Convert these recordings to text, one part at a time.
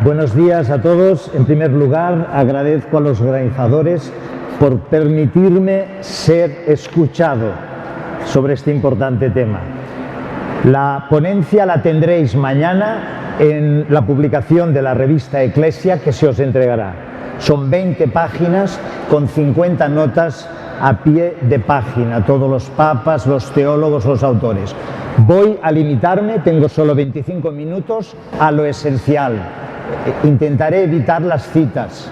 Buenos días a todos. En primer lugar, agradezco a los organizadores por permitirme ser escuchado sobre este importante tema. La ponencia la tendréis mañana en la publicación de la revista Eclesia que se os entregará. Son 20 páginas con 50 notas a pie de página, todos los papas, los teólogos, los autores. Voy a limitarme, tengo solo 25 minutos, a lo esencial. Intentaré evitar las citas.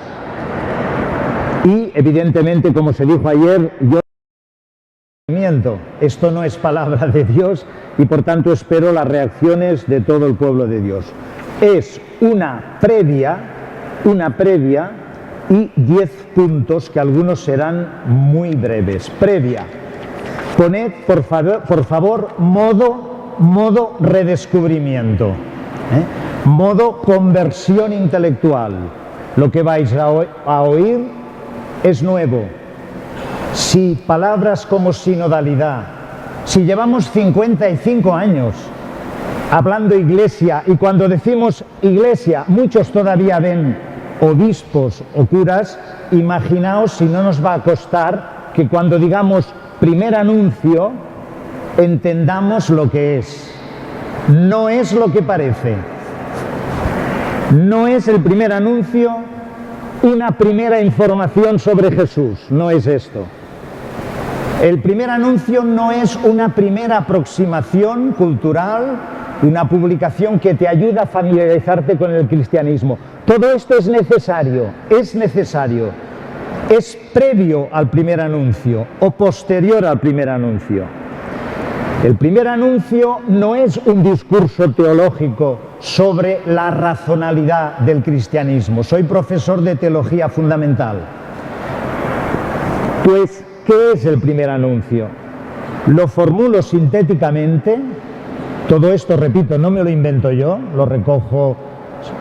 Y, evidentemente, como se dijo ayer, esto no es palabra de Dios y, por tanto, espero las reacciones de todo el pueblo de Dios. Es una previa y 10 puntos que algunos serán muy breves. Previa. Poned, por favor, modo redescubrimiento, modo conversión intelectual. Lo que vais a oír es nuevo. Si palabras como sinodalidad, si llevamos 55 años hablando iglesia y cuando decimos iglesia muchos todavía ven obispos o curas, imaginaos si no nos va a costar que cuando digamos primer anuncio entendamos lo que es. No es lo que parece. No es el primer anuncio una primera información sobre Jesús, no es esto. El primer anuncio no es una primera aproximación cultural, una publicación que te ayuda a familiarizarte con el cristianismo. Todo esto es necesario, es previo al primer anuncio o posterior al primer anuncio. El primer anuncio no es un discurso teológico sobre la racionalidad del cristianismo. Soy profesor de teología fundamental. Pues, ¿qué es el primer anuncio? Lo formulo sintéticamente. Todo esto, repito, no me lo invento yo, lo recojo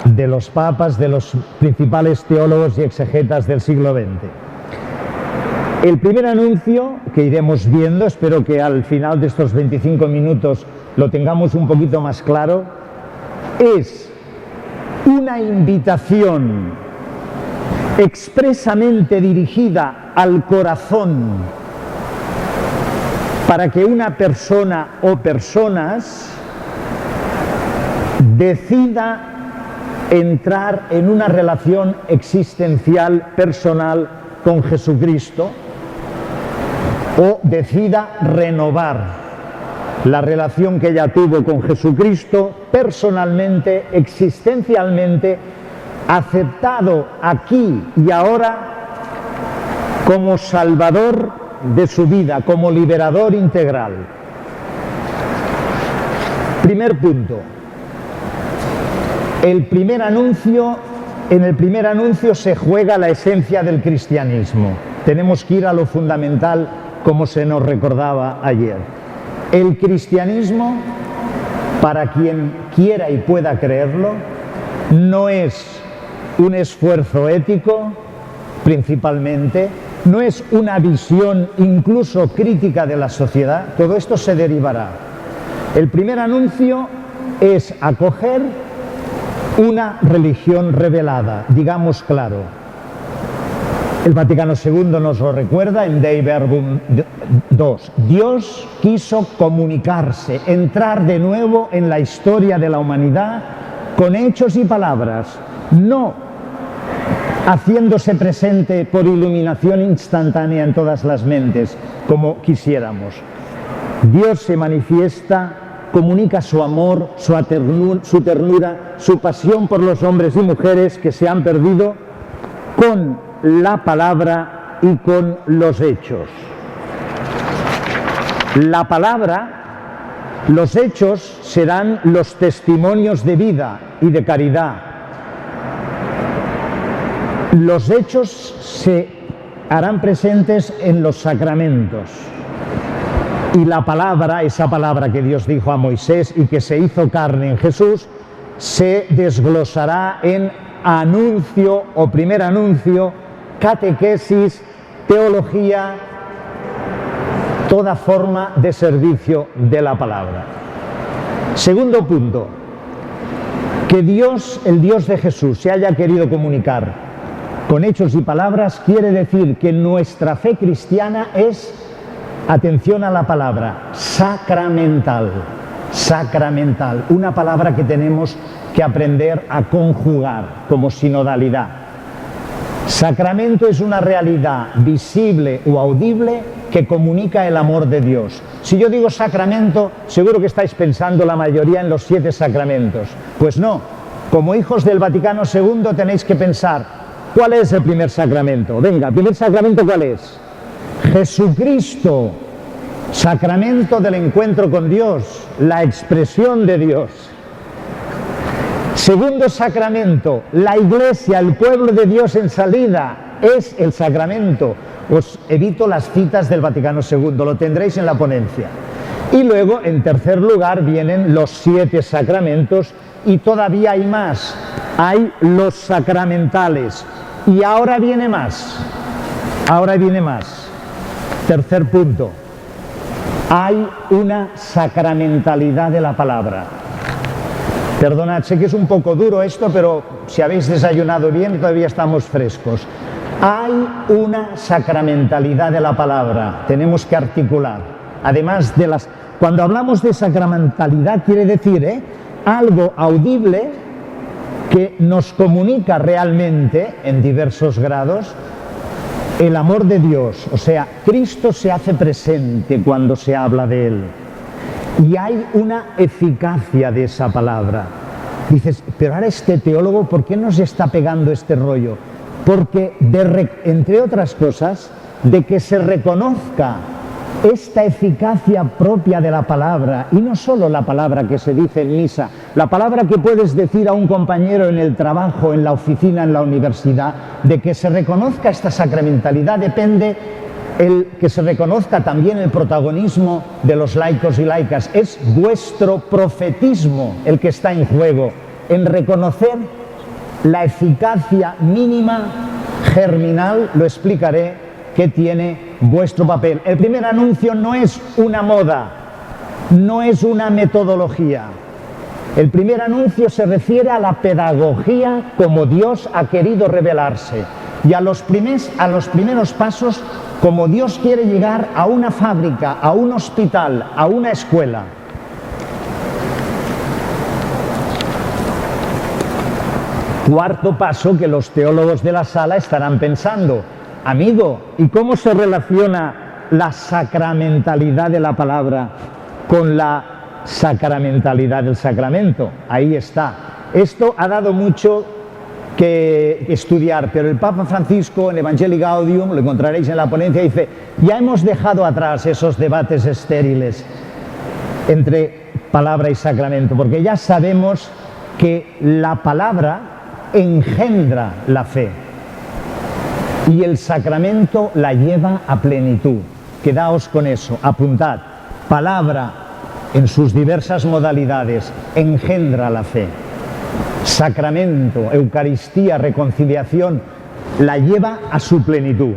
de los papas, de los principales teólogos y exegetas del siglo XX. El primer anuncio, que iremos viendo, espero que al final de estos 25 minutos lo tengamos un poquito más claro, es una invitación expresamente dirigida al corazón para que una persona o personas decida entrar en una relación existencial personal con Jesucristo o decida renovar la relación que ella tuvo con Jesucristo personalmente, existencialmente, aceptado aquí y ahora como Salvador de su vida, como liberador integral. Primer punto. En el primer anuncio se juega la esencia del cristianismo. Tenemos que ir a lo fundamental, como se nos recordaba ayer. El cristianismo, para quien quiera y pueda creerlo, no es un esfuerzo ético, principalmente, no es una visión incluso crítica de la sociedad, todo esto se derivará. El primer anuncio es acoger una religión revelada, digamos claro. El Vaticano II nos lo recuerda en Dei Verbum 2. Dios quiso comunicarse, entrar de nuevo en la historia de la humanidad con hechos y palabras, no haciéndose presente por iluminación instantánea en todas las mentes, como quisiéramos. Dios se manifiesta, comunica su amor, su ternura, su pasión por los hombres y mujeres que se han perdido con la palabra y con los hechos. La palabra, los hechos serán los testimonios de vida y de caridad. Los hechos se harán presentes en los sacramentos. Y la palabra, esa palabra que Dios dijo a Moisés y que se hizo carne en Jesús, se desglosará en anuncio o primer anuncio, catequesis, teología, toda forma de servicio de la palabra. Segundo punto, Que Dios, el Dios de Jesús, se haya querido comunicar con hechos y palabras quiere decir que nuestra fe cristiana es, atención a la palabra, sacramental. Sacramental, una palabra que tenemos que aprender a conjugar como sinodalidad. Sacramento es una realidad visible o audible que comunica el amor de Dios. Si yo digo sacramento, seguro que estáis pensando la mayoría en los 7 sacramentos. Pues no, como hijos del Vaticano II tenéis que pensar, ¿cuál es el primer sacramento? Venga, ¿el primer sacramento cuál es? Jesucristo, sacramento del encuentro con Dios, la expresión de Dios. Segundo sacramento, la Iglesia, el pueblo de Dios en salida, es el sacramento. Os evito las citas del Vaticano II, lo tendréis en la ponencia. Y luego, en tercer lugar, vienen los 7 sacramentos y todavía hay más. Hay los sacramentales. Y ahora viene más. Ahora viene más. Tercer punto. Hay una sacramentalidad de la palabra. Perdonad, sé que es un poco duro esto, pero si habéis desayunado bien, todavía estamos frescos. Hay una sacramentalidad de la palabra, tenemos que articular. Además de las... Cuando hablamos de sacramentalidad quiere decir algo audible que nos comunica realmente, en diversos grados, el amor de Dios. O sea, Cristo se hace presente cuando se habla de Él. Y hay una eficacia de esa palabra. Dices, pero ahora este teólogo, ¿por qué nos está pegando este rollo? Porque, entre otras cosas, de que se reconozca esta eficacia propia de la palabra, y no solo la palabra que se dice en misa, la palabra que puedes decir a un compañero en el trabajo, en la oficina, en la universidad, de que se reconozca esta sacramentalidad depende el que se reconozca también el protagonismo de los laicos y laicas. Es vuestro profetismo el que está en juego, en reconocer la eficacia mínima, germinal, lo explicaré, que tiene vuestro papel. El primer anuncio no es una moda, no es una metodología. El primer anuncio se refiere a la pedagogía como Dios ha querido revelarse y a los primeros pasos como Dios quiere llegar a una fábrica, a un hospital, a una escuela. Cuarto paso que los teólogos de la sala estarán pensando. Amigo, ¿y cómo se relaciona la sacramentalidad de la palabra con la sacramentalidad del sacramento? Ahí está. Esto ha dado mucho que estudiar, pero el Papa Francisco en Evangelii Gaudium, lo encontraréis en la ponencia, dice, ya hemos dejado atrás esos debates estériles entre palabra y sacramento, porque ya sabemos que la palabra engendra la fe y el sacramento la lleva a plenitud. Quedaos con eso, apuntad, palabra en sus diversas modalidades engendra la fe. Sacramento, Eucaristía, reconciliación, la lleva a su plenitud.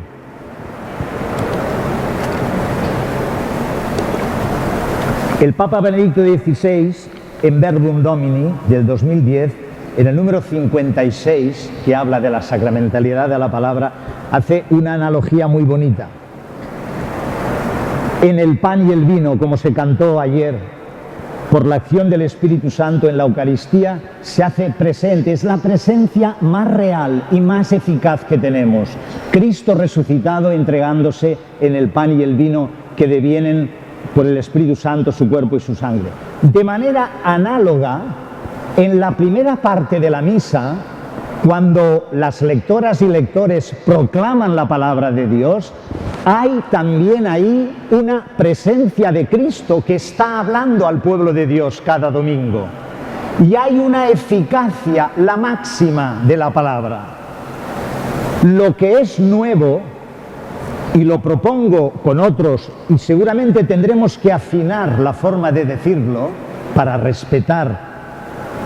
El Papa Benedicto XVI, en Verbum Domini, del 2010, en el número 56, que habla de la sacramentalidad de la palabra, hace una analogía muy bonita. En el pan y el vino, como se cantó ayer, por la acción del Espíritu Santo en la Eucaristía, se hace presente, es la presencia más real y más eficaz que tenemos. Cristo resucitado entregándose en el pan y el vino que devienen por el Espíritu Santo su cuerpo y su sangre. De manera análoga, en la primera parte de la misa, cuando las lectoras y lectores proclaman la palabra de Dios, hay también ahí una presencia de Cristo que está hablando al pueblo de Dios cada domingo. Y hay una eficacia, la máxima de la palabra. Lo que es nuevo, y lo propongo con otros, y seguramente tendremos que afinar la forma de decirlo para respetar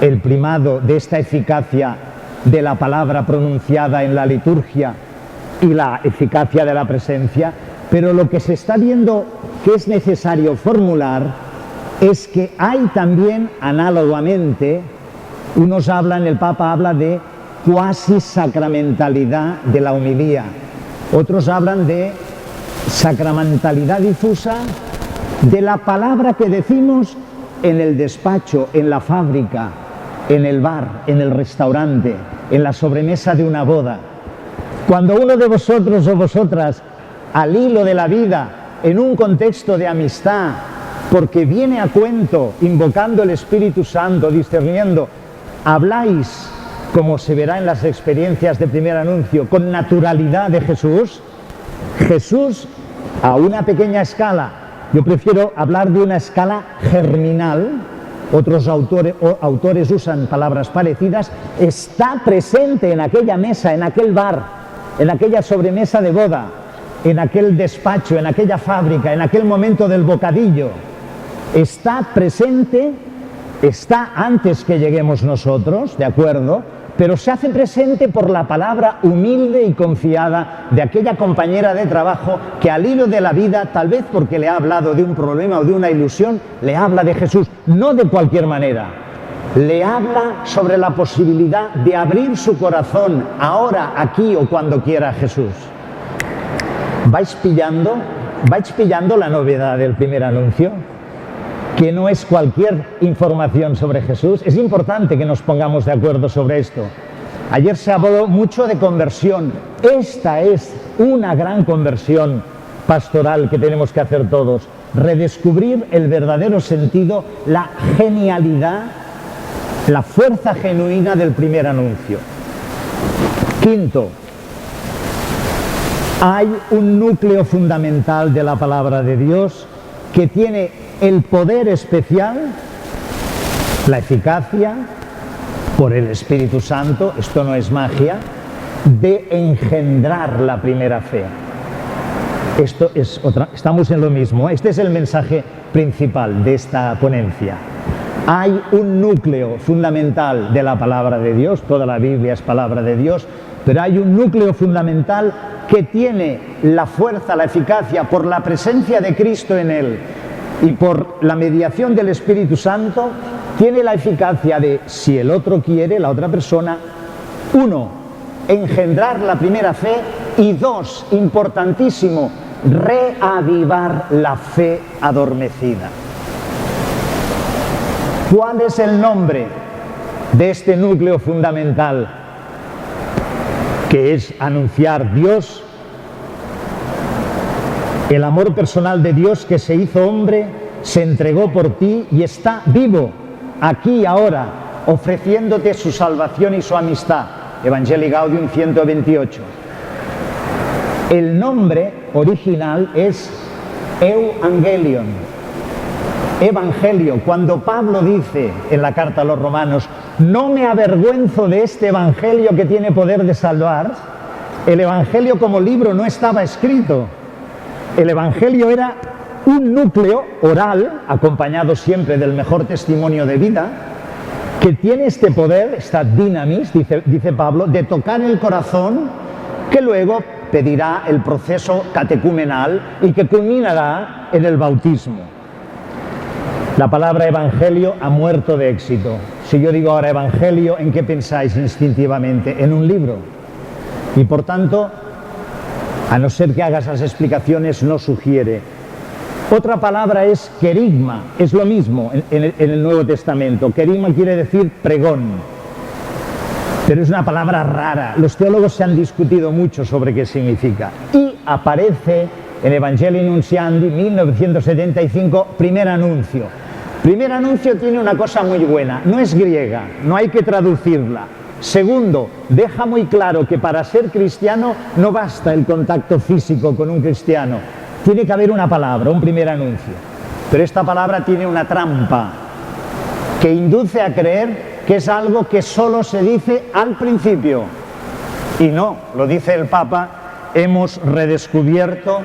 el primado de esta eficacia de la palabra pronunciada en la liturgia y la eficacia de la presencia, pero lo que se está viendo que es necesario formular es que hay también análogamente El Papa habla de cuasi sacramentalidad de la homilía, otros hablan de sacramentalidad difusa de la palabra que decimos en el despacho, en la fábrica, en el bar, en el restaurante, en la sobremesa de una boda. Cuando uno de vosotros o vosotras, al hilo de la vida, en un contexto de amistad, porque viene a cuento, invocando el Espíritu Santo, discerniendo, habláis, como se verá en las experiencias de primer anuncio, con naturalidad de Jesús, Jesús a una pequeña escala, yo prefiero hablar de una escala germinal, otros autores usan palabras parecidas, está presente en aquella mesa, en aquel bar, en aquella sobremesa de boda, en aquel despacho, en aquella fábrica, en aquel momento del bocadillo. Está presente, está antes que lleguemos nosotros, ¿de acuerdo? Pero se hace presente por la palabra humilde y confiada de aquella compañera de trabajo que al hilo de la vida, tal vez porque le ha hablado de un problema o de una ilusión, le habla de Jesús, no de cualquier manera. Le habla sobre la posibilidad de abrir su corazón ahora, aquí o cuando quiera Jesús. ¿Vais pillando la novedad del primer anuncio? Que no es cualquier información sobre Jesús. Es importante que nos pongamos de acuerdo sobre esto. Ayer se habló mucho de conversión. Esta es una gran conversión pastoral que tenemos que hacer todos. Redescubrir el verdadero sentido, la genialidad, la fuerza genuina del primer anuncio. Quinto, hay un núcleo fundamental de la palabra de Dios que tiene el poder especial, la eficacia, por el Espíritu Santo, esto no es magia, de engendrar la primera fe. Esto es estamos en lo mismo. Este es el mensaje principal de esta ponencia. Hay un núcleo fundamental de la palabra de Dios, toda la Biblia es palabra de Dios, pero hay un núcleo fundamental que tiene la fuerza, la eficacia, por la presencia de Cristo en él y por la mediación del Espíritu Santo, tiene la eficacia de, si el otro quiere, la otra persona, uno, engendrar la primera fe, y dos, importantísimo, reavivar la fe adormecida. ¿Cuál es el nombre de este núcleo fundamental? Que es anunciar Dios, el amor personal de Dios que se hizo hombre, se entregó por ti y está vivo, aquí y ahora, ofreciéndote su salvación y su amistad. Evangelii Gaudium 128. El nombre original es Euangelion, Evangelio. Cuando Pablo dice en la carta a los Romanos, no me avergüenzo de este Evangelio que tiene poder de salvar, el Evangelio como libro no estaba escrito. El Evangelio era un núcleo oral, acompañado siempre del mejor testimonio de vida, que tiene este poder, esta dinamis, dice Pablo, de tocar el corazón, que luego pedirá el proceso catecumenal y que culminará en el bautismo. La palabra evangelio ha muerto de éxito. Si yo digo ahora evangelio, ¿en qué pensáis instintivamente? En un libro. Y por tanto, a no ser que hagas las explicaciones, no sugiere. Otra palabra es querigma, es lo mismo en el Nuevo Testamento. Querigma quiere decir pregón, pero es una palabra rara. Los teólogos se han discutido mucho sobre qué significa. Y aparece en Evangelii Nuntiandi, 1975, primer anuncio. Primer anuncio tiene una cosa muy buena, no es griega, no hay que traducirla. Segundo, deja muy claro que para ser cristiano no basta el contacto físico con un cristiano. Tiene que haber una palabra, un primer anuncio. Pero esta palabra tiene una trampa que induce a creer que es algo que solo se dice al principio. Y no, lo dice el Papa, hemos redescubierto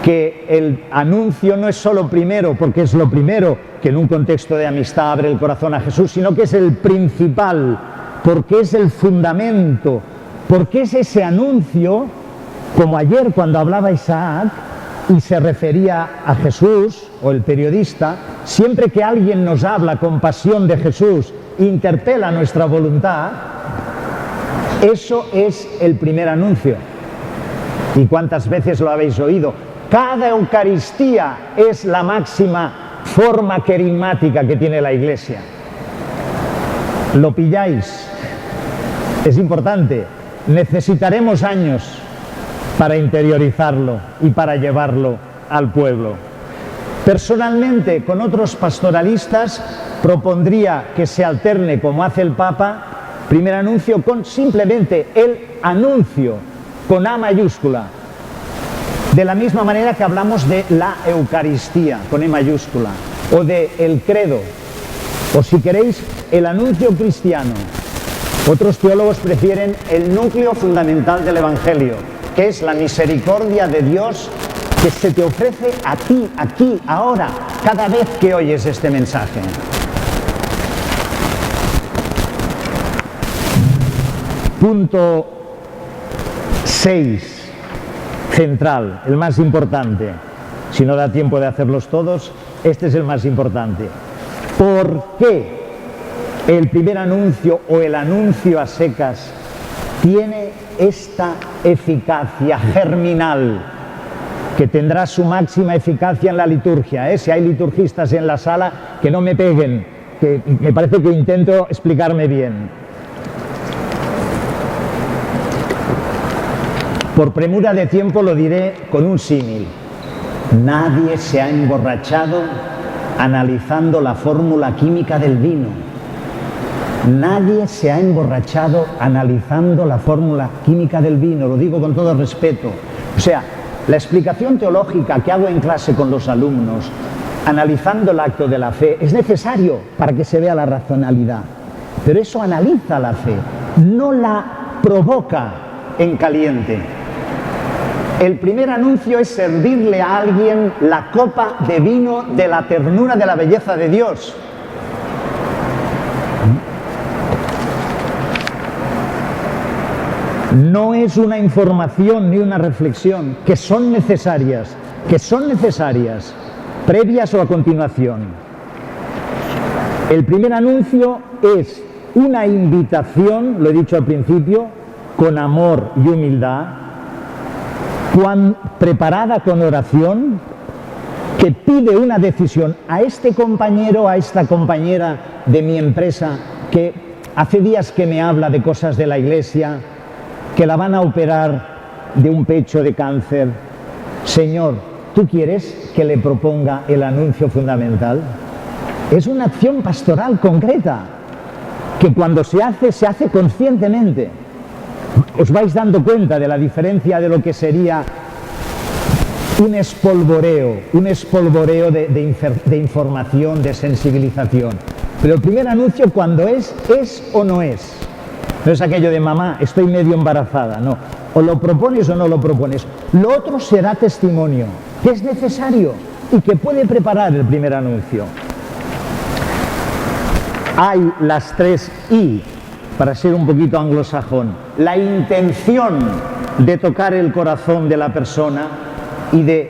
que el anuncio no es solo primero, porque es lo primero que en un contexto de amistad abre el corazón a Jesús, sino que es el principal, porque es el fundamento, porque es ese anuncio, como ayer cuando hablaba Isaac y se refería a Jesús, o el periodista, siempre que alguien nos habla con pasión de Jesús interpela nuestra voluntad, eso es el primer anuncio. ¿Y cuántas veces lo habéis oído? Cada Eucaristía es la máxima forma querigmática que tiene la Iglesia. ¿Lo pilláis? Es importante. Necesitaremos años para interiorizarlo y para llevarlo al pueblo. Personalmente, con otros pastoralistas, propondría que se alterne, como hace el Papa, primer anuncio con simplemente el anuncio, con A mayúscula. De la misma manera que hablamos de la Eucaristía, con E mayúscula, o de el credo, o si queréis, el anuncio cristiano. Otros teólogos prefieren el núcleo fundamental del Evangelio, que es la misericordia de Dios que se te ofrece a ti, aquí, ahora, cada vez que oyes este mensaje. Punto 6. Central, el más importante. Si no da tiempo de hacerlos todos, este es el más importante. ¿Por qué el primer anuncio o el anuncio a secas tiene esta eficacia germinal que tendrá su máxima eficacia en la liturgia? Si hay liturgistas en la sala, que no me peguen, que me parece que intento explicarme bien. Por premura de tiempo lo diré con un símil. Nadie se ha emborrachado analizando la fórmula química del vino. Nadie se ha emborrachado analizando la fórmula química del vino, lo digo con todo respeto. O sea, la explicación teológica que hago en clase con los alumnos, analizando el acto de la fe, es necesario para que se vea la racionalidad. Pero eso analiza la fe, no la provoca en caliente. El primer anuncio es servirle a alguien la copa de vino de la ternura de la belleza de Dios. No es una información ni una reflexión, que son necesarias, previas o a continuación. El primer anuncio es una invitación, lo he dicho al principio, con amor y humildad, preparada con oración, que pide una decisión a este compañero, a esta compañera de mi empresa, que hace días que me habla de cosas de la Iglesia, que la van a operar de un pecho de cáncer. Señor, ¿tú quieres que le proponga el anuncio fundamental? Es una acción pastoral concreta, que cuando se hace conscientemente. Os vais dando cuenta de la diferencia de lo que sería un espolvoreo de información, de sensibilización. Pero el primer anuncio, cuando es o no es. No es aquello de mamá, estoy medio embarazada, no. O lo propones o no lo propones. Lo otro será testimonio, que es necesario y que puede preparar el primer anuncio. Hay las 3 I, para ser un poquito anglosajón. La intención de tocar el corazón de la persona y de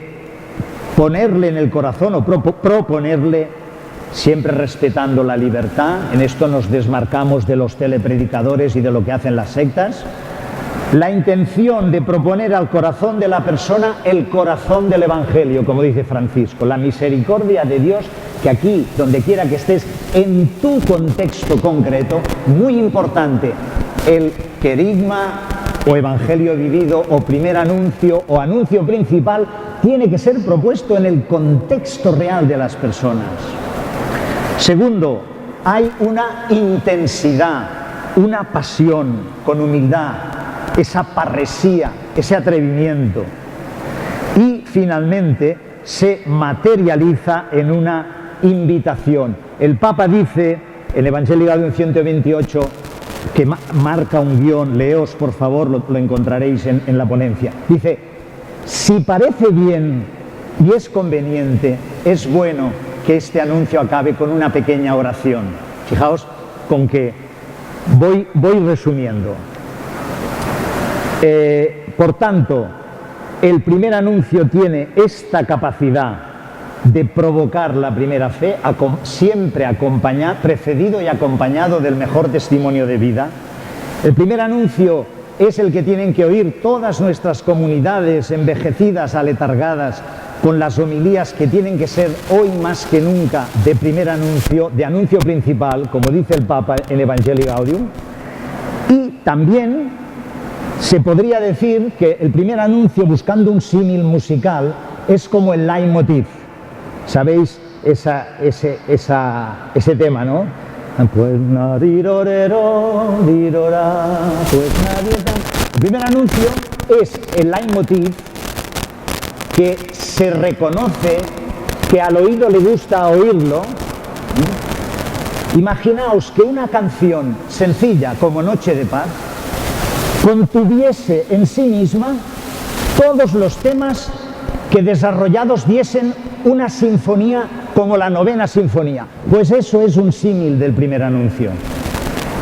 ponerle en el corazón o proponerle, siempre respetando la libertad. En esto nos desmarcamos de los telepredicadores y de lo que hacen las sectas. La intención de proponer al corazón de la persona el corazón del Evangelio, como dice Francisco, la misericordia de Dios, que aquí, donde quiera que estés, en tu contexto concreto, muy importante, el querigma o evangelio vivido o primer anuncio o anuncio principal tiene que ser propuesto en el contexto real de las personas. Segundo, hay una intensidad, una pasión con humildad, esa parresía, ese atrevimiento. Y finalmente se materializa en una invitación. El Papa dice, en Evangelii Gaudium 128, que marca un guión, leos por favor, lo encontraréis en la ponencia. Dice, si parece bien y es conveniente, es bueno que este anuncio acabe con una pequeña oración. Fijaos con que voy resumiendo. Por tanto, el primer anuncio tiene esta capacidad de provocar la primera fe, siempre precedido y acompañado del mejor testimonio de vida. El primer anuncio es el que tienen que oír todas nuestras comunidades envejecidas, aletargadas, con las homilías que tienen que ser hoy más que nunca de primer anuncio, de anuncio principal, como dice el Papa en Evangelii Gaudium. Y también se podría decir que el primer anuncio, buscando un símil musical, es como el leitmotiv. ¿Sabéis ese tema, no? Pues nadie dirorá, pues nadie. El primer anuncio es el leitmotiv que se reconoce, que al oído le gusta oírlo. Imaginaos que una canción sencilla como Noche de Paz contuviese en sí misma todos los temas que desarrollados diesen una sinfonía como la Novena Sinfonía. Pues eso es un símil del primer anuncio.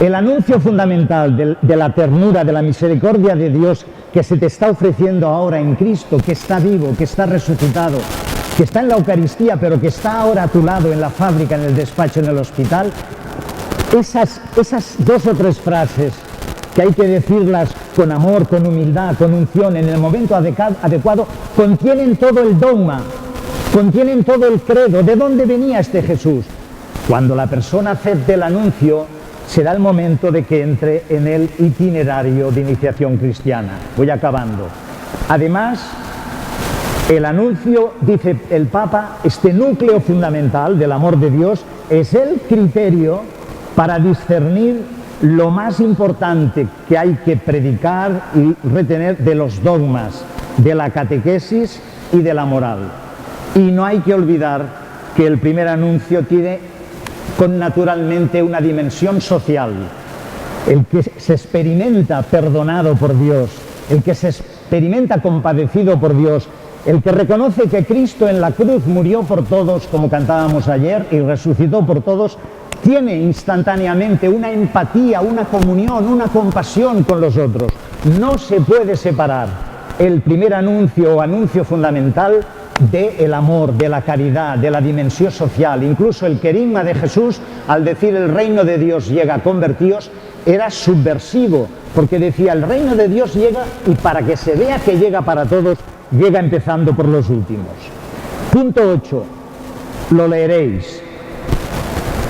El anuncio fundamental de la ternura, de la misericordia de Dios que se te está ofreciendo ahora en Cristo, que está vivo, que está resucitado, que está en la Eucaristía, pero que está ahora a tu lado en la fábrica, en el despacho, en el hospital, esas 2 o 3 frases que hay que decirlas con amor, con humildad, con unción, en el momento adecuado, contienen todo el dogma, contienen todo el credo. ¿De dónde venía este Jesús? Cuando la persona acepte el anuncio, será el momento de que entre en el itinerario de iniciación cristiana. Voy acabando. Además, el anuncio, dice el Papa, este núcleo fundamental del amor de Dios es el criterio para discernir lo más importante que hay que predicar y retener de los dogmas, de la catequesis y de la moral. Y no hay que olvidar que el primer anuncio tiene con naturalmente una dimensión social. El que se experimenta perdonado por Dios, el que se experimenta compadecido por Dios, el que reconoce que Cristo en la cruz murió por todos, como cantábamos ayer, y resucitó por todos, tiene instantáneamente una empatía, una comunión, una compasión con los otros. No se puede separar el primer anuncio o anuncio fundamental del amor, de la caridad, de la dimensión social. Incluso el querigma de Jesús, al decir el reino de Dios llega, convertíos, era subversivo, porque decía el reino de Dios llega y para que se vea que llega para todos, llega empezando por los últimos. Punto 8, lo leeréis.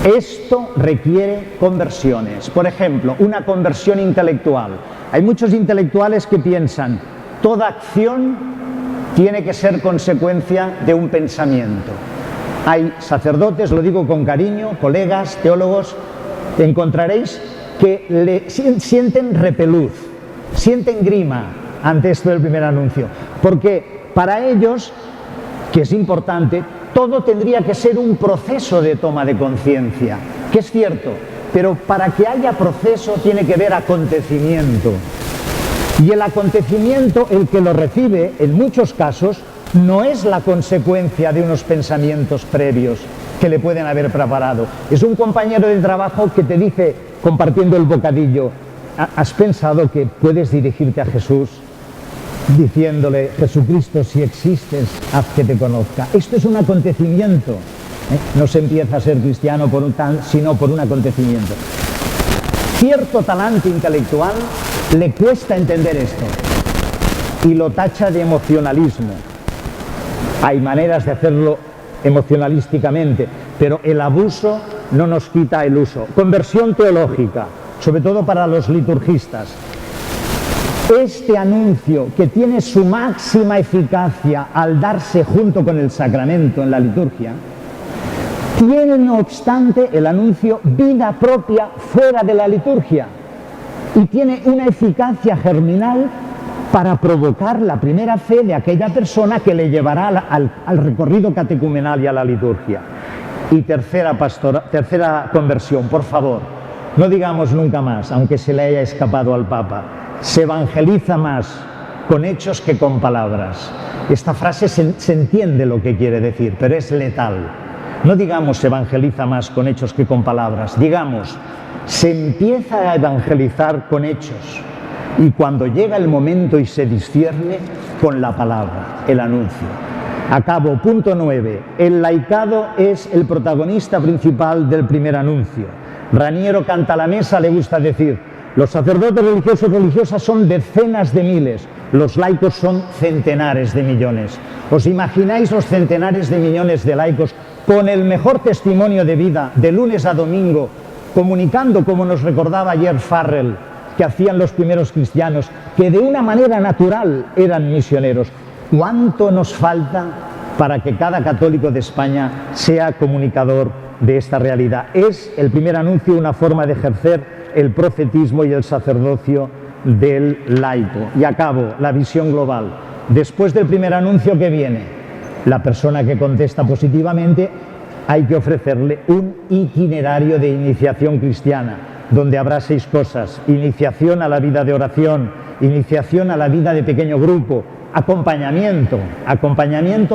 Esto requiere conversiones. Por ejemplo, una conversión intelectual. Hay muchos intelectuales que piensan, toda acción tiene que ser consecuencia de un pensamiento. Hay sacerdotes, lo digo con cariño, colegas, teólogos, encontraréis que sienten repelús, sienten grima ante esto del primer anuncio, porque para ellos, que es importante, todo tendría que ser un proceso de toma de conciencia, que es cierto, pero para que haya proceso tiene que haber acontecimiento. Y el acontecimiento, el que lo recibe, en muchos casos, no es la consecuencia de unos pensamientos previos que le pueden haber preparado. Es un compañero de trabajo que te dice, compartiendo el bocadillo, ¿has pensado que puedes dirigirte a Jesús diciéndole, Jesucristo, si existes, haz que te conozca? Esto es un acontecimiento. No se empieza a ser cristiano sino por un acontecimiento. Cierto talante intelectual le cuesta entender esto y lo tacha de emocionalismo. Hay maneras de hacerlo emocionalísticamente, pero el abuso no nos quita el uso. Conversión teológica, sobre todo para los liturgistas. Este anuncio, que tiene su máxima eficacia al darse junto con el sacramento en la liturgia, tiene no obstante el anuncio vida propia fuera de la liturgia y tiene una eficacia germinal para provocar la primera fe de aquella persona que le llevará al recorrido catecumenal y a la liturgia. Y tercera conversión, por favor, no digamos nunca más, aunque se le haya escapado al Papa, se evangeliza más con hechos que con palabras. Esta frase se entiende lo que quiere decir, pero es letal. No digamos se evangeliza más con hechos que con palabras, digamos se empieza a evangelizar con hechos y cuando llega el momento y se discierne con la palabra, el anuncio. Acabo, punto 9. El laicado es el protagonista principal del primer anuncio. Raniero Cantalamessa le gusta decir: los sacerdotes religiosos y religiosas son decenas de miles, los laicos son centenares de millones. ¿Os imagináis los centenares de millones de laicos con el mejor testimonio de vida, de lunes a domingo, comunicando, como nos recordaba ayer Farrell, que hacían los primeros cristianos, que de una manera natural eran misioneros? ¿Cuánto nos falta para que cada católico de España sea comunicador de esta realidad? Es el primer anuncio una forma de ejercer el profetismo y el sacerdocio del laico. Y acabo, la visión global. Después del primer anuncio, ¿qué viene? La persona que contesta positivamente, hay que ofrecerle un itinerario de iniciación cristiana, donde habrá 6 cosas: iniciación a la vida de oración, iniciación a la vida de pequeño grupo, acompañamiento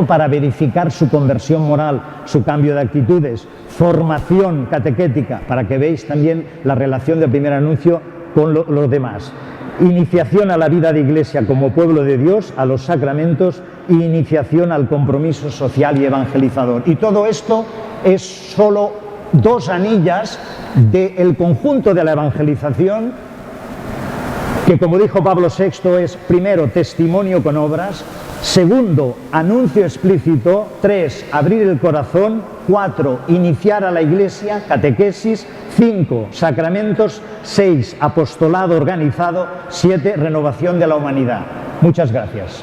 para verificar su conversión moral, su cambio de actitudes, formación catequética, para que veáis también la relación del primer anuncio con los demás, iniciación a la vida de iglesia como pueblo de Dios, a los sacramentos, e iniciación al compromiso social y evangelizador. Y todo esto es solo 2 anillas del conjunto de la evangelización, que, como dijo Pablo VI, es primero testimonio con obras, segundo anuncio explícito, 3 abrir el corazón, 4 iniciar a la iglesia, catequesis, 5 sacramentos, 6 apostolado organizado, 7 renovación de la humanidad. Muchas gracias.